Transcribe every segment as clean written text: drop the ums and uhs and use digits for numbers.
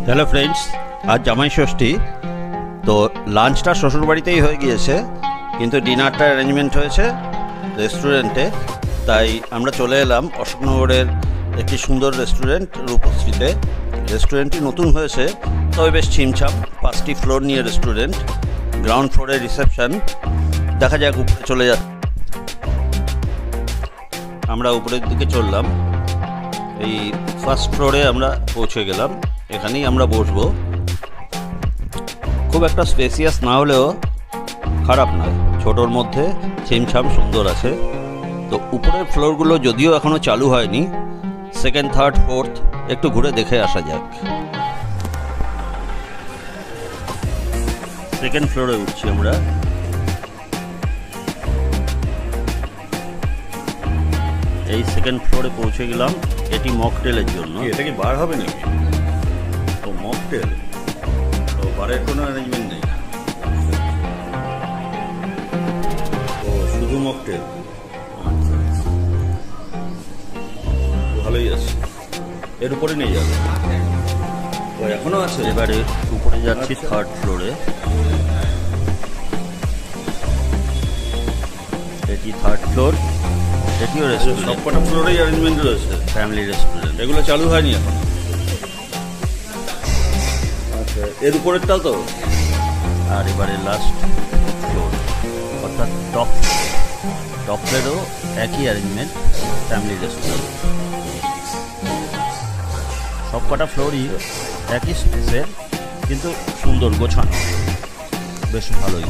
Hello friends, আজ জামাই ষষ্ঠী। তো লাঞ্চটা শ্বশুরবাড়িতেই হয়ে গিয়েছে, কিন্তু ডিনারটা অ্যারেঞ্জমেন্ট হয়েছে রেস্টুরেন্টে। তাই আমরা চলে এলাম অশোকনগরের একটি সুন্দর রেস্টুরেন্ট রূপশ্রীতে। রেস্টুরেন্টটি নতুন হয়েছে, তবে বেশ ছিমছাম। 5টি ফ্লোর নিয়ে রেস্টুরেন্ট, গ্রাউন্ড ফ্লোরে রিসেপশন। দেখা যাক, উপরে চলে যাচ্ছে। আমরা উপরের দিকে চললাম। এই ফার্স্ট ফ্লোরে আমরা পৌঁছে গেলাম, এখানেই আমরা বসবো। খুব একটা স্পেসিয়াস না হলেও খারাপ নয়, ছোটোর মধ্যে ছিমছাম সুন্দর আছে। তো উপরের ফ্লোরগুলো যদিও এখনও চালু হয়নি, সেকেন্ড, থার্ড, ফোর্থ একটু ঘুরে দেখে আসা যাক। সেকেন্ড ফ্লোরে উঠছি আমরা। এই সেকেন্ড ফ্লোরে পৌঁছে গেলাম। এটি মকটেলের জন্য। এটা কি বার হবে নাকি? তো মকটেল, তো বারের কোনো অ্যারেঞ্জমেন্ট নেই, ও শুধু মকটেল। আচ্ছা, ভালোই আছে। এর উপরে নিয়ে যাবে, ও এখনো আছে। এবারে উপরে যাচ্ছি থার্ড ফ্লোরে। এটি থার্ড ফ্লোর, এটিও রেস্টুরেন্ট। সবকটা ফ্লোরেই অ্যারেঞ্জমেন্ট রয়েছে, ফ্যামিলি রেস্টুরেন্ট। এগুলো চালু হয়নি এখন। আচ্ছা, এর উপরেরটাও তো। আর এবারে লাস্ট ফ্লোর, অর্থাৎ টপ ফ্লোরেও একই অ্যারেঞ্জমেন্ট, ফ্যামিলি রেস্টুরেন্ট। সব কটা ফ্লোরই একই স্পেসের, কিন্তু সুন্দর গোছানো, বেশ ভালোই।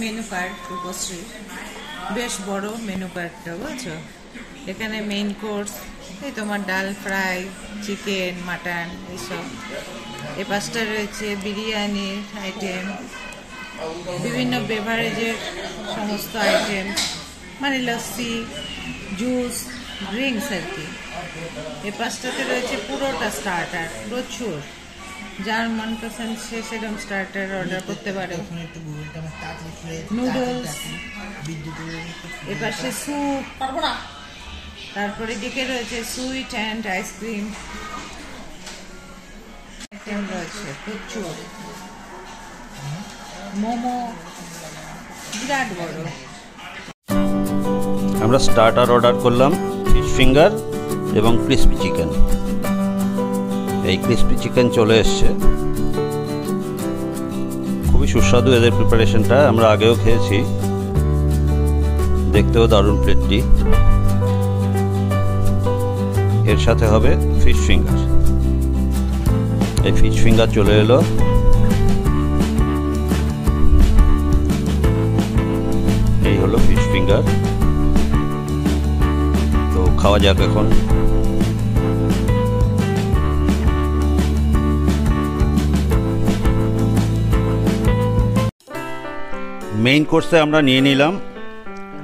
মেনু কার্ড রূপশ্রী, বেশ বড় মেনু কার্ডটা, বুঝছো? এখানে মেইন কোর্স, এই তোমার ডাল ফ্রাই, চিকেন, মাটন, এইসব। এ পাশটা রয়েছে বিরিয়ানির আইটেম, বিভিন্ন বেভারেজের সমস্ত আইটেম, মানে লস্যি, জুস, ড্রিঙ্কস আর কি। এ পাশটাতে রয়েছে পুরোটা স্টার্টার, প্রচুর। যার মনপসন্দ সে সেরকম স্টার্টার অর্ডার করতে পারে। নুডলস, এপাশে স্যুপ, তারপরে দিকে রয়েছে সুইট অ্যান্ড আইসক্রিম আইটেম রয়েছে প্রচুর। মোমো, বিরাট বড়। আমরা স্টার্টার অর্ডার করলাম, ফিশ ফিঙ্গার এবং ক্রিসপি চিকেন। এই ক্রিসপি চিকেন চলে এসছে, খুবই সুস্বাদু এদের প্রিপারেশনটা। আমরা আগেও খেয়েছি, দেখতেও দারুণ প্লেটটি। এর সাথে হবে ফিশ ফিঙ্গার। এই ফিশ ফিঙ্গার চলে এলো। এই হলো ফিশ ফিঙ্গার। তো খাওয়া যাক এখন। মেইন কোর্সে আমরা নিয়ে নিলাম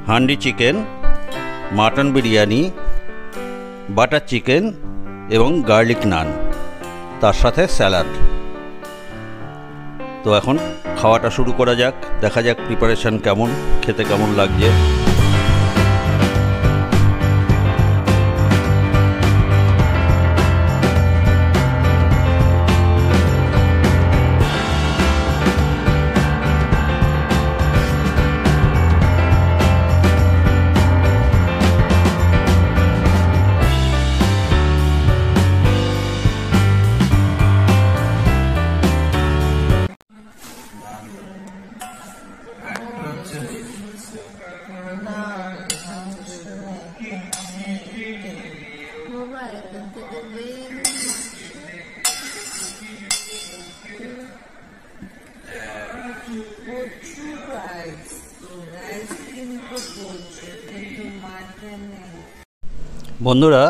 handi chicken, mutton biryani, butter chicken এবং গার্লিক নান, তার সাথে স্যালাড। তো এখন খাওয়াটা শুরু করা যাক, দেখা যাক প্রিপারেশন কেমন, খেতে কেমন লাগছে। বন্ধুরা,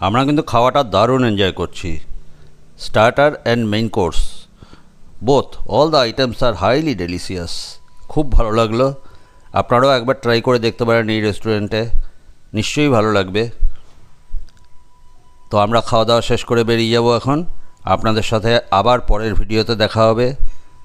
আমরা কিন্তু খাওয়াটা দারুণ এনজয় করছি। Starter and main course both all the items are highly delicious. খুব ভালো লাগলো। আপনারাও একবার ট্রাই করে দেখতে পারেন এই রেস্টুরেন্টে, নিশ্চয়ই ভালো লাগবে। তো আমরা খাওয়া দাওয়া শেষ করে বেরিয়ে যাব এখন। আপনাদের সাথে আবার পরের ভিডিওতে দেখা হবে।